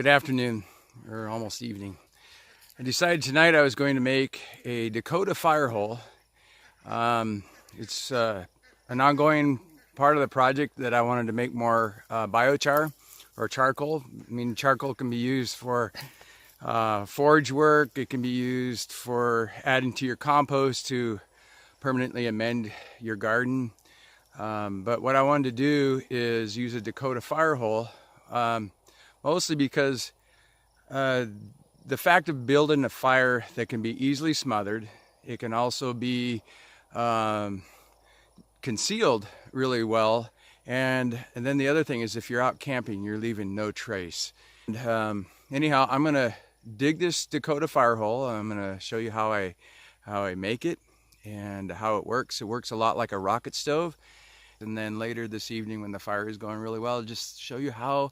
Good afternoon, or almost evening. I decided tonight I was going to make a Dakota fire hole. It's an ongoing part of the project that I wanted to make more biochar or charcoal. I mean, charcoal can be used for forage work. It can be used for adding to your compost to permanently amend your garden. But what I wanted to do is use a Dakota fire hole, mostly because the fact of building a fire that can be easily smothered, it can also be concealed really well, and then the other thing is if you're out camping, you're leaving no trace. And anyhow, I'm gonna dig this Dakota fire hole. I'm gonna show you how I make it and how it works. It works a lot like a rocket stove. And then later this evening, when the fire is going really well, I'll just show you how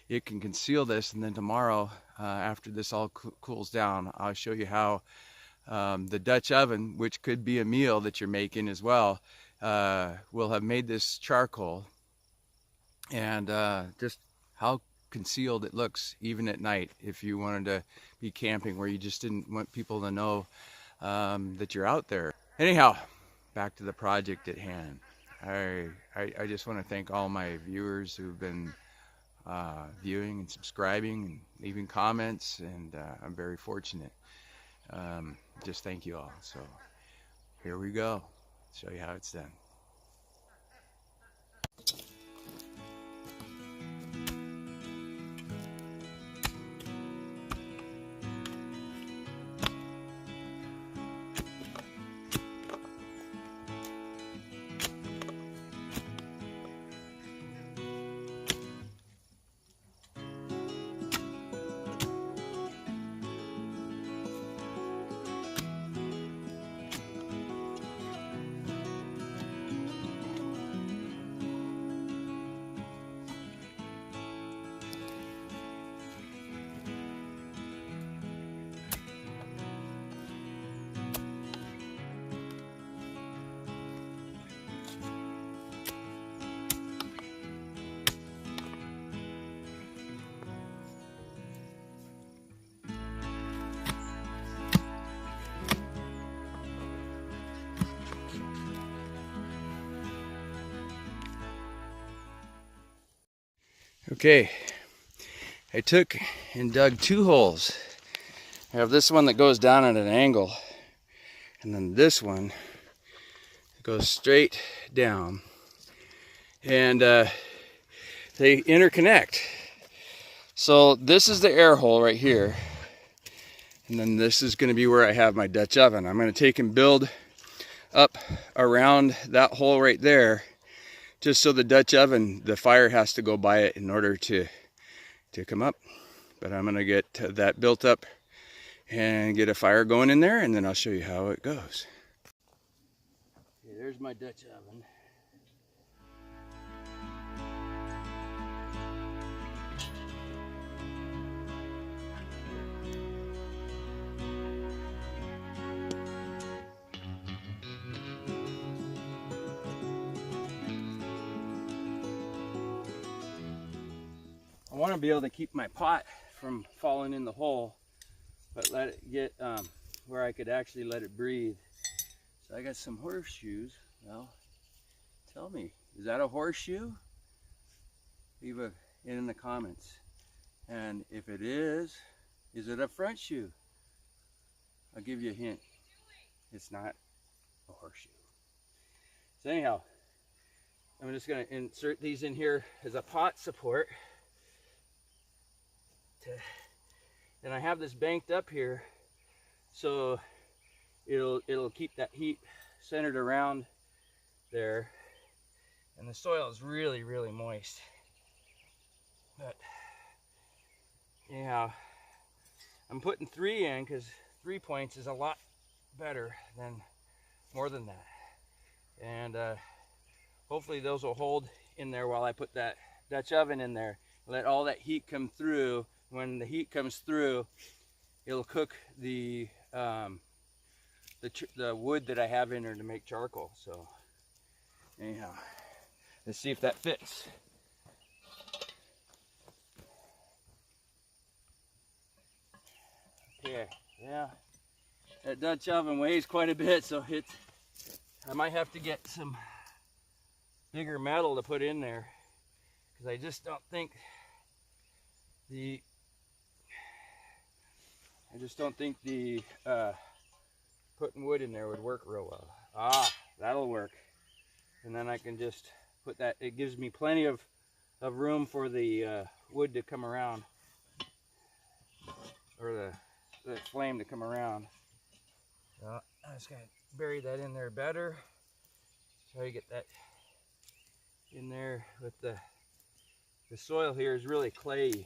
it can conceal this. And then tomorrow, after this all cools down, I'll show you how the Dutch oven, which could be a meal that you're making as well, will have made this charcoal, and just how concealed it looks even at night if you wanted to be camping where you just didn't want people to know that you're out there. Anyhow, back to the project at hand. I just want to thank all my viewers who've been viewing and subscribing and leaving comments, and I'm very fortunate. Just thank you all. So here we go. Show you how it's done. Okay, I took and dug two holes. I have this one that goes down at an angle, and then this one that goes straight down, and they interconnect. So this is the air hole right here, and then this is going to be where I have my Dutch oven. I'm going to take and build up around that hole right there, just so the Dutch oven, the fire has to go by it in order to come up. But I'm gonna get that built up and get a fire going in there, and then I'll show you how it goes. Okay, there's my Dutch oven. I want to be able to keep my pot from falling in the hole, but let it get where I could actually let it breathe. So I got some horseshoes. Well, tell me, is that a horseshoe? Leave it in the comments. And if it is it a front shoe? I'll give you a hint. It's not a horseshoe. So anyhow, I'm just going to insert these in here as a pot support. And I have this banked up here, so it'll keep that heat centered around there. And the soil is really moist. But anyhow, I'm putting 3 in because 3 points is a lot better than more than that. And hopefully those will hold in there while I put that Dutch oven in there. Let all that heat come through. When the heat comes through, it'll cook the wood that I have in there to make charcoal. So anyhow, let's see if that fits. Okay, yeah, that Dutch oven weighs quite a bit, so I might have to get some bigger metal to put in there, because I just don't think the putting wood in there would work real well. Ah, that'll work. And then I can just put that, it gives me plenty of room for the wood to come around, or the flame to come around. So I just gotta bury that in there better. Try to get that in there with the soil here is really clayey.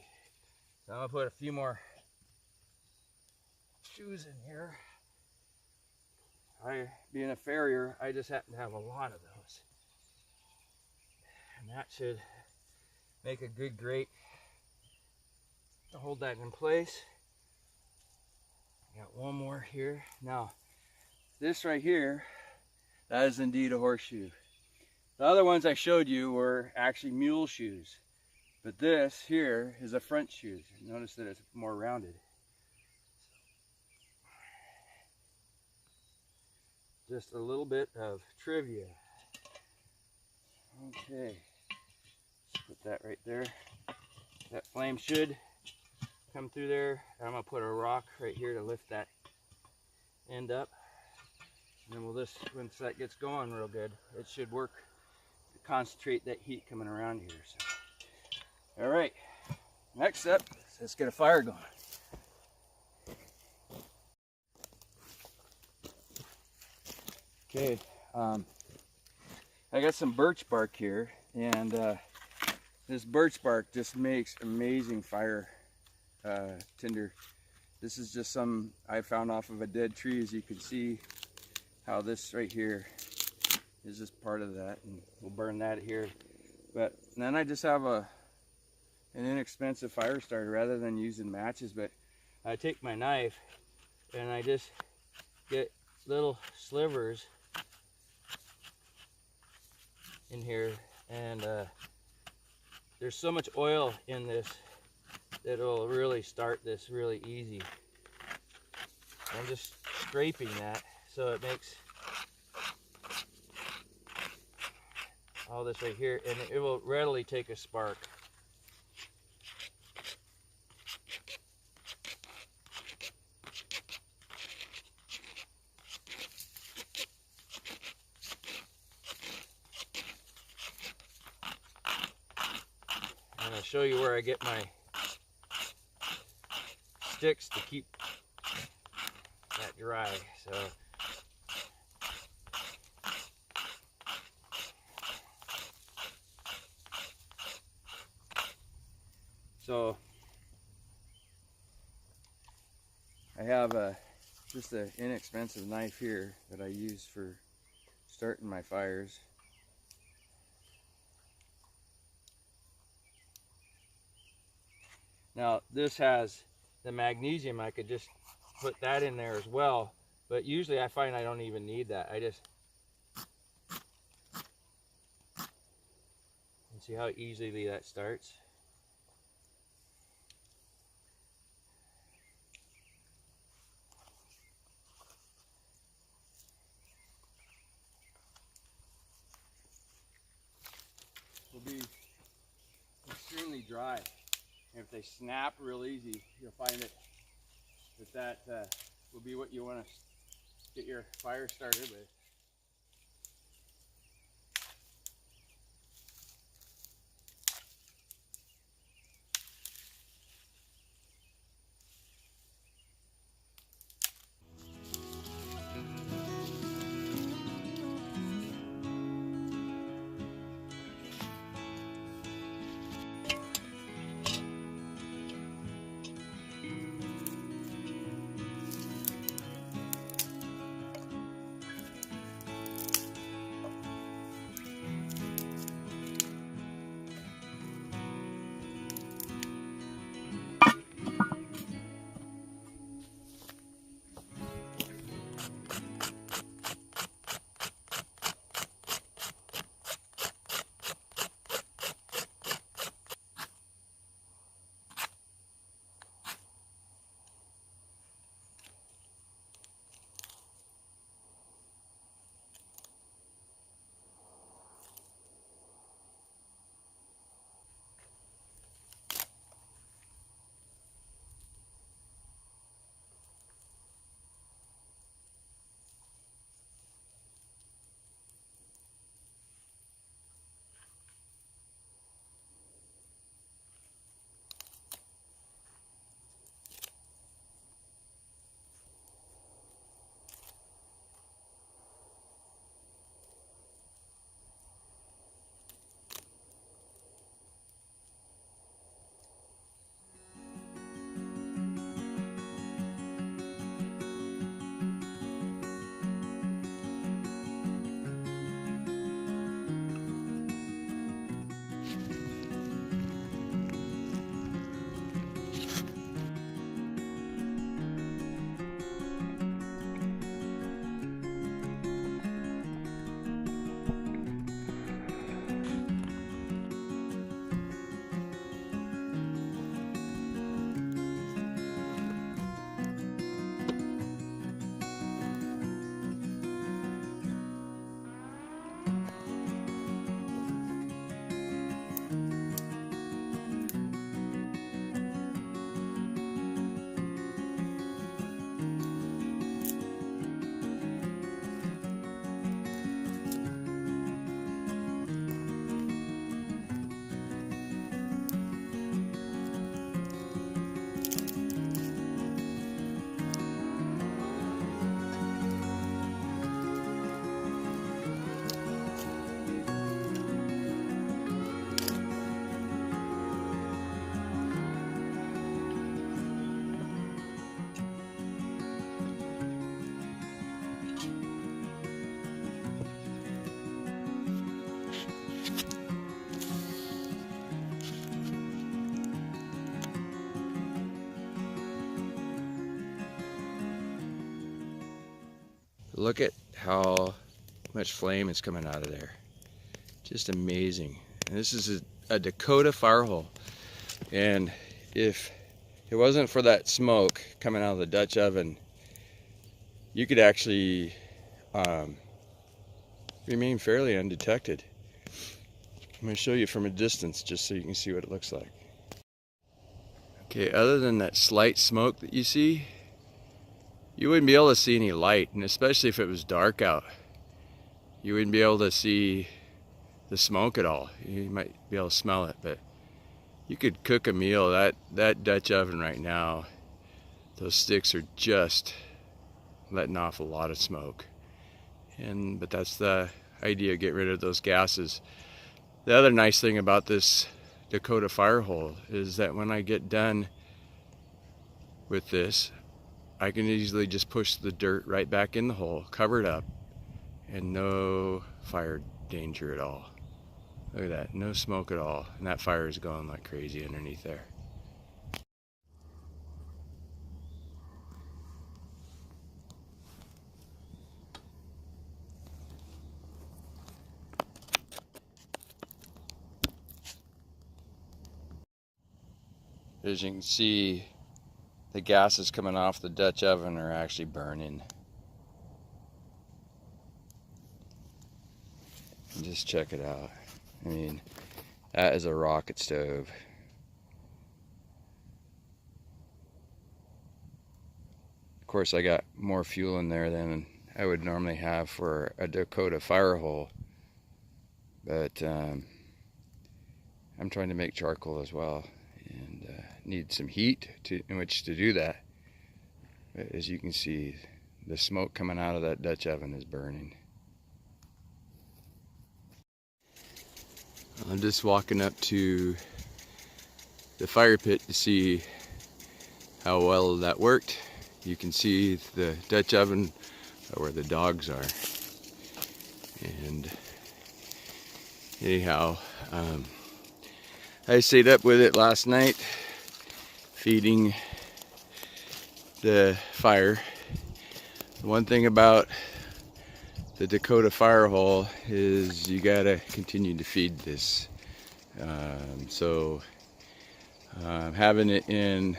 So I'm gonna put a few more shoes in here. Being a farrier, I just happen to have a lot of those. And that should make a good grate to hold that in place. Got one more here. Now, this right here, that is indeed a horseshoe. The other ones I showed you were actually mule shoes. But this here is a front shoe. Notice that it's more rounded. Just a little bit of trivia. Okay, let's put that right there. That flame should come through there. I'm gonna put a rock right here to lift that end up. And then we'll just, once that gets going real good, it should work to concentrate that heat coming around here. So, all right, next step, let's get a fire going. Okay, I got some birch bark here, and this birch bark just makes amazing fire tinder. This is just some I found off of a dead tree. As you can see how this right here is just part of that, and we'll burn that here. But then I just have an inexpensive fire starter rather than using matches. But I take my knife and I just get little slivers in here, and there's so much oil in this that it'll really start this really easy. I'm just scraping that so it makes all this right here, and it will readily take a spark. I'm going to show you where I get my sticks to keep that dry. So I have just an inexpensive knife here that I use for starting my fires. Now this has the magnesium. I could just put that in there as well, but usually I find I don't even need that. I just, and see how easily that starts. Will be extremely dry. And if they snap real easy, you'll find that will be what you want to get your fire started with. Look at how much flame is coming out of there. Just amazing. And this is a Dakota fire hole. And if it wasn't for that smoke coming out of the Dutch oven, you could actually remain fairly undetected. I'm going to show you from a distance just so you can see what it looks like. Okay, other than that slight smoke that you see, you wouldn't be able to see any light, and especially if it was dark out, you wouldn't be able to see the smoke at all. You might be able to smell it, but you could cook a meal. That Dutch oven right now, those sticks are just letting off a lot of smoke. But that's the idea, get rid of those gases. The other nice thing about this Dakota fire hole is that when I get done with this, I can easily just push the dirt right back in the hole, cover it up, and no fire danger at all. Look at that, no smoke at all, and that fire is going like crazy underneath there. As you can see, the gases coming off the Dutch oven are actually burning. And just check it out. I mean, that is a rocket stove. Of course, I got more fuel in there than I would normally have for a Dakota fire hole. But I'm trying to make charcoal as well, and need some heat in which to do that. But as you can see, the smoke coming out of that Dutch oven is burning. I'm just walking up to the fire pit to see how well that worked. You can see the Dutch oven where the dogs are. And anyhow, I stayed up with it last night, feeding the fire. One thing about the Dakota fire hole is you gotta continue to feed this. Having it in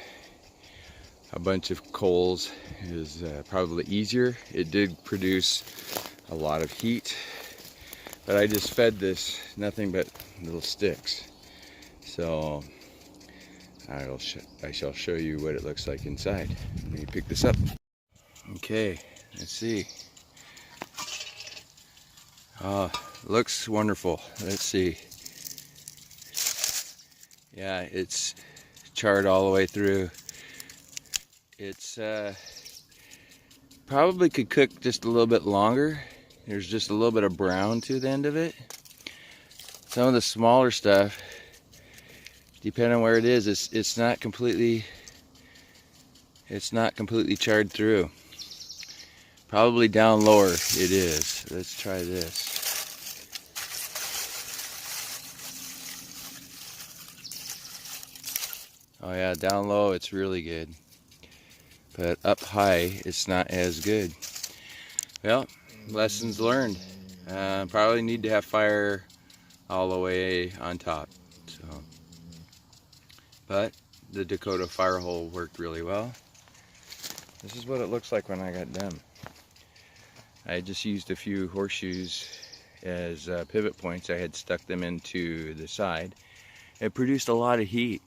a bunch of coals is probably easier. It did produce a lot of heat, but I just fed this nothing but little sticks. So I shall show you what it looks like inside. Let me pick this up. Okay, let's see. Looks wonderful. Let's see. Yeah, it's charred all the way through. It's probably could cook just a little bit longer. There's just a little bit of brown to the end of it. Some of the smaller stuff, depending on where it is, it's not completely charred through. Probably down lower it is. Let's try this. Oh yeah, down low it's really good, but up high it's not as good. Well, lessons learned. Probably need to have fire all the way on top. So, but the Dakota fire hole worked really well. This is what it looks like when I got done. I just used a few horseshoes as pivot points. I had stuck them into the side. It produced a lot of heat.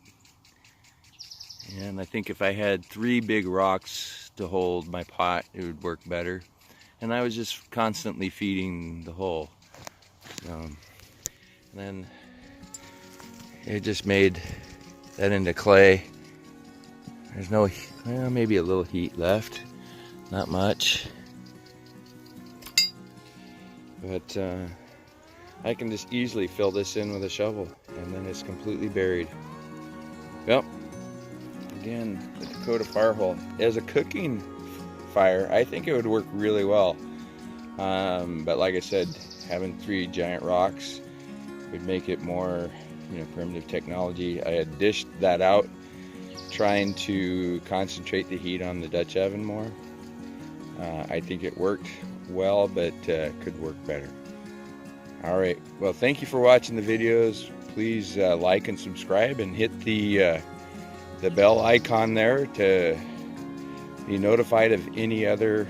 And I think if I had 3 big rocks to hold my pot, it would work better. And I was just constantly feeding the hole. And then it just made that into clay. There's no, well, maybe a little heat left. Not much. But I can just easily fill this in with a shovel, and then it's completely buried. Well, again, the Dakota fire hole. As a cooking fire, I think it would work really well. But like I said, having 3 giant rocks would make it more, primitive technology. I had dished that out, trying to concentrate the heat on the Dutch oven more. I think it worked well, but could work better. All right, well, thank you for watching the videos. Please like and subscribe and hit the bell icon there to be notified of any other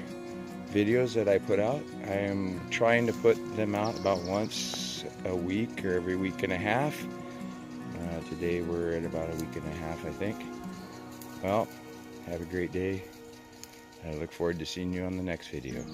videos that I put out. I am trying to put them out about once a week or every week and a half. Today we're at about a week and a half, I think. Well, have a great day. I look forward to seeing you on the next video.